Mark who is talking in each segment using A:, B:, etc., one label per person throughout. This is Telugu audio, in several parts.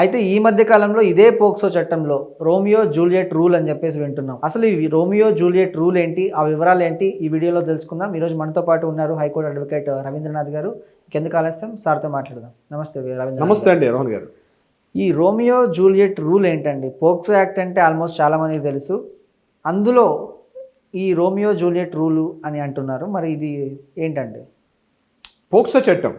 A: అయితే ఈ మధ్య కాలంలో ఇదే పోక్సో చట్టంలో రోమియో జూలియట్ రూల్ అని చెప్పేసి వింటున్నాం. అసలు ఈ రోమియో జూలియట్ రూల్ ఏంటి, ఆ వివరాలు ఏంటి, ఈ వీడియోలో తెలుసుకుందాం. ఈరోజు మనతో పాటు ఉన్నారు హైకోర్టు అడ్వకేట్ రవీంద్రనాథ్ గారు. ఇంకెందుకు ఆలస్యం, సార్తో మాట్లాడదాం. నమస్తే రవీంద్ర.
B: నమస్తే అండి రోహన్ గారు.
A: ఈ రోమియో జూలియట్ రూల్ ఏంటండి? పోక్సో యాక్ట్ అంటే ఆల్మోస్ట్ చాలా మందికి తెలుసు. అందులో ఈ రోమియో జూలియట్ రూలు అని అంటున్నారు. మరి ఇది ఏంటండి?
B: పోక్సో చట్టం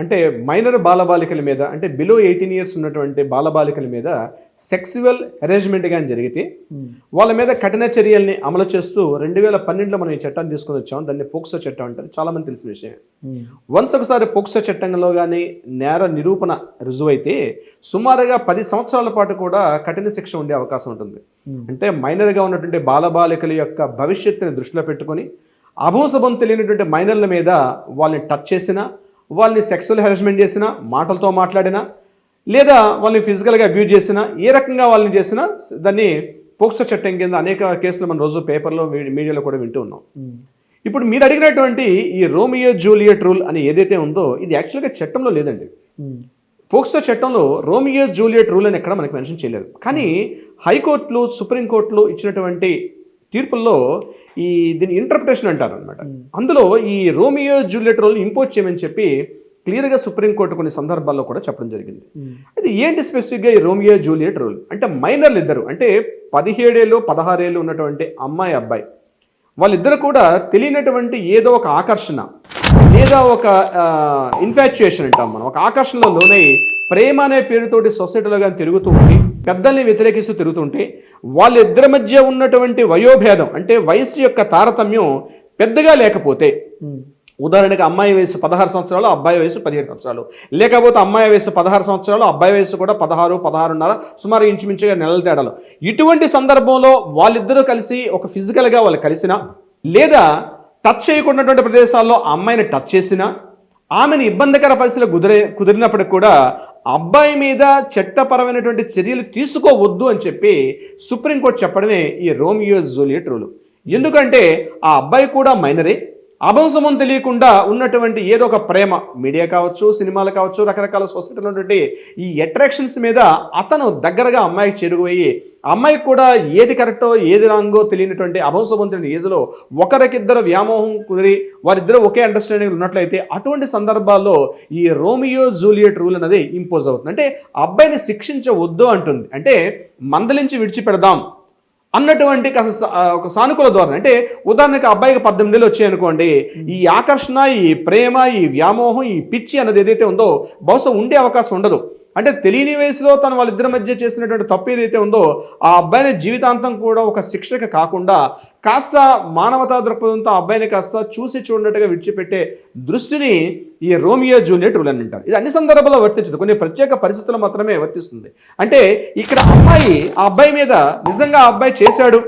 B: అంటే మైనర్ బాలబాలికల మీద, అంటే బిలో 18 years ఉన్నటువంటి బాలబాలికల మీద సెక్సువల్ హెరాస్మెంట్ కానీ జరిగితే వాళ్ళ మీద కఠిన చర్యల్ని అమలు చేస్తూ 2012లో మనం ఈ చట్టాన్ని తీసుకొని వచ్చాం. దాన్ని పోక్సో చట్టం అంటారు. చాలా మంది తెలిసిన విషయం. వన్స్ ఒకసారి పోక్సో చట్టంలో కానీ నేర నిరూపణ రుజువైతే సుమారుగా 10 సంవత్సరాల పాటు కూడా కఠిన శిక్ష ఉండే అవకాశం ఉంటుంది. అంటే మైనర్గా ఉన్నటువంటి బాలబాలికల యొక్క భవిష్యత్తుని దృష్టిలో పెట్టుకొని అభంశుభం తెలియనటువంటి మైనర్ల మీద వాళ్ళని టచ్ చేసినా, వాళ్ళని సెక్సువల్ హెరాస్మెంట్ చేసినా, మాటలతో మాట్లాడినా, లేదా వాళ్ళని ఫిజికల్గా అబ్యూజ్ చేసినా, ఏ రకంగా వాళ్ళని చేసినా దాన్ని పోక్సో చట్టం కింద అనేక కేసులు మనం రోజు పేపర్లో మీడియాలో కూడా వింటూ ఉన్నాం. ఇప్పుడు మీరు అడిగినటువంటి ఈ రోమియో జూలియట్ రూల్ అని ఏదైతే ఉందో ఇది యాక్చువల్గా చట్టంలో లేదండి. పోక్సో చట్టంలో రోమియో జూలియట్ రూల్ అని ఎక్కడ మనకి మెన్షన్ చేయలేదు. కానీ హైకోర్టులు, సుప్రీంకోర్టులు ఇచ్చినటువంటి తీర్పుల్లో దీని ఇంటర్ప్రిటేషన్ అంటారు అనమాట. అందులో ఈ రోమియో జూలియట్ రూల్ ఇంపోజ్ చేయమని చెప్పి క్లియర్గా సుప్రీంకోర్టు కొన్ని సందర్భాల్లో కూడా చెప్పడం జరిగింది. అది ఏంటి స్పెసిఫిక్గా ఈ రోమియో జూలియట్ రూల్ అంటే మైనర్లు ఇద్దరు, అంటే 17 ఏళ్ళు 16 ఏళ్ళు ఉన్నటువంటి అమ్మాయి అబ్బాయి, వాళ్ళిద్దరు కూడా తెలియనటువంటి ఏదో ఒక ఆకర్షణ లేదా ఒక ఇన్ఫాచ్యుయేషన్ అంటాం మనం, ఒక ఆకర్షణలో లోనై ప్రేమ అనే పేరుతోటి సొసైటీలో కానీ తిరుగుతూ ఉంటే, పెద్దల్ని వ్యతిరేకిస్తూ తిరుగుతుంటే, వాళ్ళిద్దరి మధ్య ఉన్నటువంటి వయోభేదం అంటే వయసు యొక్క తారతమ్యం పెద్దగా లేకపోతే, ఉదాహరణకి అమ్మాయి వయసు 16 సంవత్సరాలు, అబ్బాయి వయసు 17 సంవత్సరాలు, లేకపోతే అమ్మాయి వయసు 16 సంవత్సరాలు, అబ్బాయి వయసు కూడా 16, 16.5, సుమారు ఇంచుమించుగా నెలల తేడాలు, ఇటువంటి సందర్భంలో వాళ్ళిద్దరూ కలిసి ఒక ఫిజికల్గా వాళ్ళు కలిసినా, లేదా టచ్ చేయకున్నటువంటి ప్రదేశాల్లో అమ్మాయిని టచ్ చేసినా, ఆమెను ఇబ్బందికర పరిస్థితులు కుదిరినప్పటికి కూడా అబ్బాయి మీద చట్టపరమైనటువంటి చర్యలు తీసుకోవద్దు అని చెప్పి సుప్రీంకోర్టు చెప్పడమే ఈ రోమియో జూలియట్ రూల్. ఎందుకంటే ఆ అబ్బాయి కూడా మైనరే, అభంశమం తెలియకుండా ఉన్నటువంటి ఏదో ఒక ప్రేమ, మీడియా కావచ్చు, సినిమాలు కావచ్చు, రకరకాల సొసైటీలో ఉన్నటువంటి ఈ అట్రాక్షన్స్ మీద అతను దగ్గరగా అమ్మాయికి చేరుకుపోయి, అమ్మాయికి కూడా ఏది కరెక్టో ఏది రాంగో తెలియనటువంటి అభంశవంతుని ఏజ్లో ఒకరికిద్దరు వ్యామోహం కుదిరి వారిద్దరూ ఒకే అండర్స్టాండింగ్ ఉన్నట్లయితే అటువంటి సందర్భాల్లో ఈ రోమియో జూలియట్ రూల్ అనేది ఇంపోజ్ అవుతుంది. అంటే అబ్బాయిని శిక్షించవద్దు అంటుంది. అంటే మందలించి విడిచిపెడదాం అన్నటువంటి ఒక సానుకూల ధోరణి. అంటే ఉదాహరణకి అబ్బాయికి 18 ఏళ్ళు వచ్చాయనుకోండి, ఈ ఆకర్షణ, ఈ ప్రేమ, ఈ వ్యామోహం, ఈ పిచ్చి అనేది ఏదైతే ఉందో బహుశా ఉండే అవకాశం ఉండదు. అంటే తెలియని వయసులో తను వాళ్ళిద్దరి మధ్య చేసినటువంటి తప్పు ఏదైతే ఉందో ఆ అబ్బాయిని జీవితాంతం కూడా ఒక శిక్షక కాకుండా కాస్త మానవతా దృక్పథంతో ఆ అబ్బాయిని కాస్త చూసి చూడనట్టుగా విడిచిపెట్టే దృష్టిని ఈ రోమియో జూలియట్ రూల్ అని అంటారు. ఇది అన్ని సందర్భాల్లో వర్తించదు, కొన్ని ప్రత్యేక పరిస్థితుల్లో మాత్రమే వర్తిస్తుంది. అంటే ఇక్కడ అమ్మాయి ఆ అబ్బాయి మీద నిజంగా ఆ అబ్బాయి చేశాడు,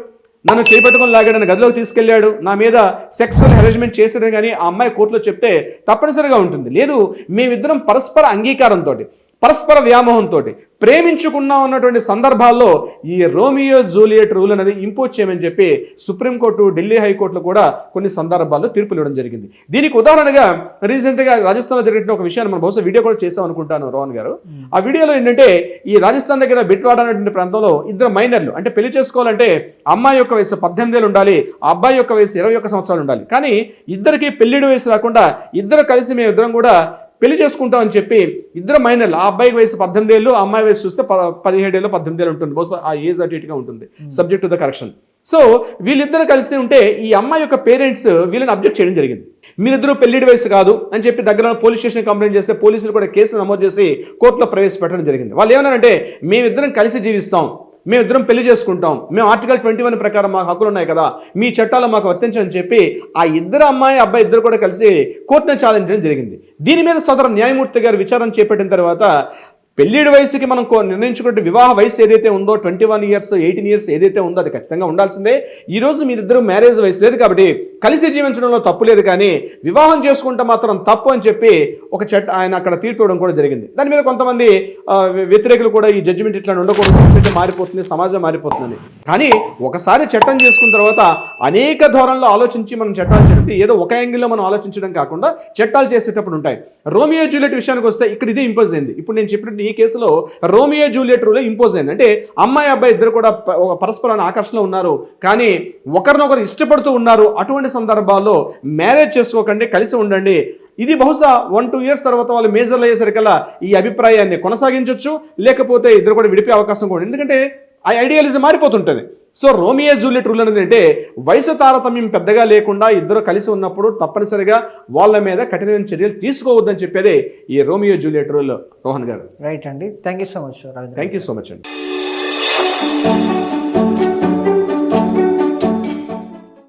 B: నన్ను చేపట్టుకొని లాగాడని గదిలోకి తీసుకెళ్లాడు, నా మీద సెక్సువల్ హెరాస్మెంట్ చేశాడని కానీ ఆ అమ్మాయి కోర్టులో చెప్తే తప్పనిసరిగా ఉంటుంది. లేదు, మేమిద్దరం పరస్పర అంగీకారంతో, పరస్పర వ్యామోహంతో ప్రేమించుకున్నాం ఉన్నటువంటి సందర్భాల్లో ఈ రోమియో జూలియట్ రూల్ అనేది ఇంపోజ్ చేయమని చెప్పి సుప్రీంకోర్టు, ఢిల్లీ హైకోర్టులో కూడా కొన్ని సందర్భాల్లో తీర్పులు ఇవ్వడం జరిగింది. దీనికి ఉదాహరణగా రీసెంట్గా రాజస్థాన్లో జరిగిన ఒక విషయాన్ని మనం బహుశా వీడియో కూడా చేసాం అనుకుంటాను రోహన్ గారు. ఆ వీడియోలో ఏంటంటే ఈ రాజస్థాన్ దగ్గర బిట్వాడ అనేటువంటి ప్రాంతంలో ఇద్దరు మైనర్లు, అంటే పెళ్లి చేసుకోవాలంటే అమ్మాయి యొక్క వయసు 18 ఏళ్ళు ఉండాలి, ఆ అబ్బాయి యొక్క వయసు 21 సంవత్సరాలు ఉండాలి. కానీ ఇద్దరికి పెళ్లిడి వయసు రాకుండా ఇద్దరు కలిసి మేము ఇద్దరం కూడా పెళ్లి చేసుకుంటామని చెప్పి ఇద్దరు మైనర్లు, ఆ అబ్బాయికి వయసు 18 ఏళ్ళు, అమ్మాయి వయసు చూస్తే 17 ఏళ్ళు 18 ఏళ్ళు ఉంటుంది. బహుశా ఆ ఏజ్ అటు ఇటుగా ఉంటుంది, subject to the correction. So వీళ్ళిద్దరు కలిసి ఉంటే ఈ అమ్మాయి యొక్క పేరెంట్స్ వీళ్ళని అబ్జెక్ట్ చేయడం జరిగింది. మీరిద్దరూ పెళ్లిడి వయసు కాదు అని చెప్పి దగ్గర పోలీస్ స్టేషన్ కంప్లైంట్ చేస్తే పోలీసులు కూడా కేసు నమోదు చేసి కోర్టులో ప్రవేశపెట్టడం జరిగింది. వాళ్ళు ఏమన్నారంటే మేమిద్దరం కలిసి జీవిస్తాం, మేమిద్దరం పెళ్లి చేసుకుంటాం, మేము ఆర్టికల్ 21 ప్రకారం మాకు హక్కులు ఉన్నాయి కదా, మీ చట్టాలు మాకు వర్తించని చెప్పి ఆ ఇద్దరు అమ్మాయి అబ్బాయి ఇద్దరు కూడా కలిసి కోర్టును ఛాలెంజ్ చేయడం జరిగింది. దీని మీద సదరు న్యాయమూర్తి గారు విచారణ చేపట్టిన తర్వాత పెళ్లిడి వయసుకి మనం నిర్ణయించుకున్న వివాహ వయసు ఏదైతే ఉందో 21 years 18 years ఏదైతే ఉందో అది ఖచ్చితంగా ఉండాల్సిందే. ఈరోజు మీరిద్దరూ మ్యారేజ్ వయసు లేదు కాబట్టి కలిసి జీవించడంలో తప్పు లేదు, కానీ వివాహం చేసుకుంటే మాత్రం తప్పు అని చెప్పి ఒక ఆయన అక్కడ తీర్పు ఇవ్వడం కూడా జరిగింది. దాని మీద కొంతమంది వ్యతిరేకులు కూడా ఈ జడ్జిమెంట్ ఇట్లా ఉండకూడదు, సొసైటీ మారిపోతుంది, సమాజం మారిపోతుందని. కానీ ఒకసారి చట్టం చేసుకున్న తర్వాత అనేక ధోరణిలో ఆలోచించి మనం చట్టాలు చేస్తే ఏదో ఒక యాంగిల్లో మనం ఆలోచించడం కాకుండా చట్టాలు చేసేటప్పుడు ఉంటాయి. రోమియో జూలియట్ విషయానికి వస్తే ఇక్కడ ఇదే ఇంపోజ్ అయింది. ఇప్పుడు నేను చెప్పినట్టు ఈ కేసులో రోమియో జూలియట్ రూల్ ఇంపోజ్ అయింది. అంటే అమ్మాయి అబ్బాయి ఇద్దరు కూడా పరస్పరాన్ని ఆకర్షణలో ఉన్నారు, కానీ ఒకరినొకరు ఇష్టపడుతూ ఉన్నారు. అటువంటి సందర్భాల్లో మ్యారేజ్ చేసుకోకండి, కలిసి ఉండండి. ఇది బహుశా 1-2 ఇయర్స్ తర్వాత వాళ్ళు మేజర్లు అయ్యేసరికల్లా ఈ అభిప్రాయాన్ని కొనసాగించవచ్చు, లేకపోతే ఇద్దరు కూడా విడిపే అవకాశం కూడా, ఎందుకంటే ఆ ఐడియాలిజం మారిపోతుంటుంది. సో రోమియో జూలియట్ రూల్ అనేది అంటే వయసు తారతమ్యం పెద్దగా లేకుండా ఇద్దరు కలిసి ఉన్నప్పుడు తప్పనిసరిగా వాళ్ళ మీద కఠినమైన చర్యలు తీసుకోవద్దని చెప్పేదే ఈ రోమియో జూలియట్ రూల్. రోహన్ గారు
A: రైట్ అండి, thank you so much.
B: Thank you so much అండి.